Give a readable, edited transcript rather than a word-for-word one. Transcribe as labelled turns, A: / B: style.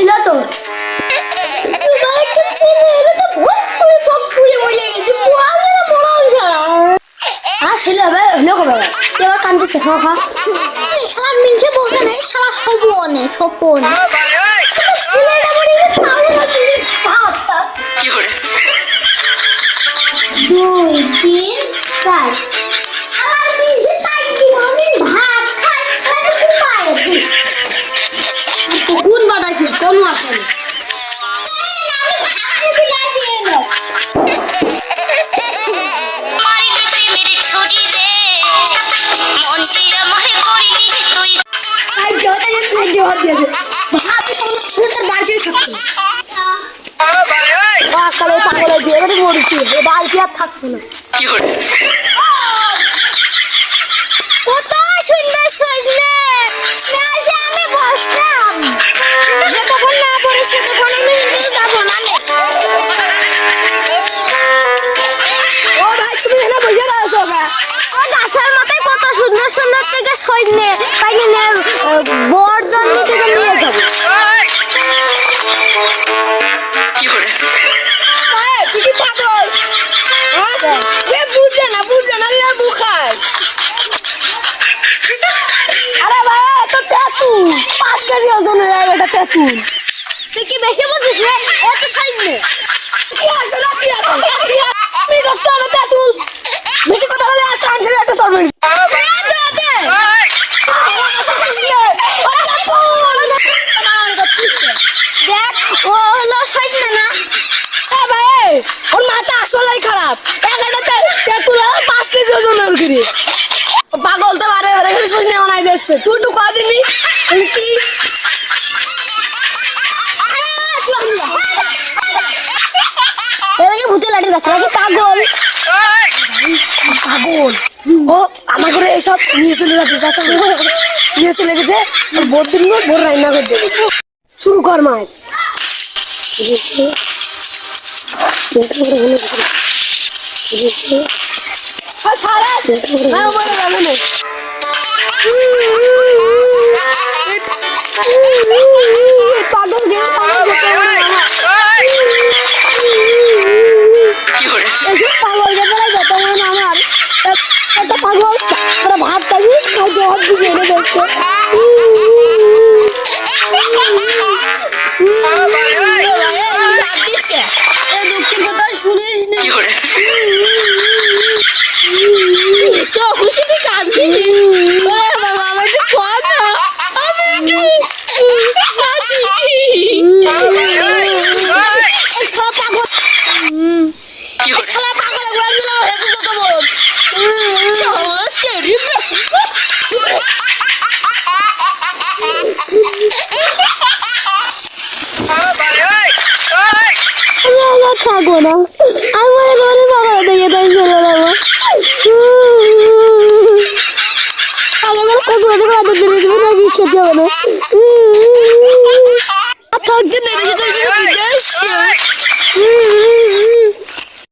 A: না তো ছেলে হবে হলেও কবে এবার কান্দতেছে খা খা
B: সারা মিনছে বসে নেই সারা সপনে সপন দুই তিন চার আর মিনছে সাইড দিব আমি ভাত খাই খাই
A: কোন বাটা কি কোন আসে
B: কত সুন্দর সজনে মেশে আমি বসলাম যতক্ষণ না পড়ে সেতক্ষণ আমি যাবো না
A: ও ভাই তুমি এখানে বসে আছো গা
B: ও গাছের মাথায় কত সুন্দর সুন্দর থেকে সজনে পাইলে বর্জন থেকে নিয়ে যাবো
A: তুই কি পাগল কে বুঝে না লেবু খায় আরে ভাই তো তেঁতুল 5 কেজি ওজনের এটা তেঁতুল
B: তুই কি বেশি বুঝিস রে এত সজনে
A: কি আছে না কি আছে আমি তো সারা তেঁতুল বেশি কথা বলে আর ট্রান্সলেট একটা সরবে
B: দেখ ও হলো সজনে না
A: ওর মাথা আসলেই খারাপ একটা তেঁতুল 5 কেজি ওজনের করে পাগল তো বারে বারে খালি সজনে বানাই দিচ্ছে তুই একটু কয়া দিবি কি
B: এদিকে ভূতে লাঠি গাছ নাকি পাগল
A: পাগল ও আমার ঘরে এইসব নিয়ে চলে যাচ্ছে নিয়ে চলে গেছে বোর দিন বোর রান্না করে দেবে শুরু কর মায় ভাত খাবি জবাব দিবি এনে দেখতে দুঃখের কথা শুনিস নি তো খুশি তুই কাঁদছিস বাবা আমার একটু কথা আমি একটু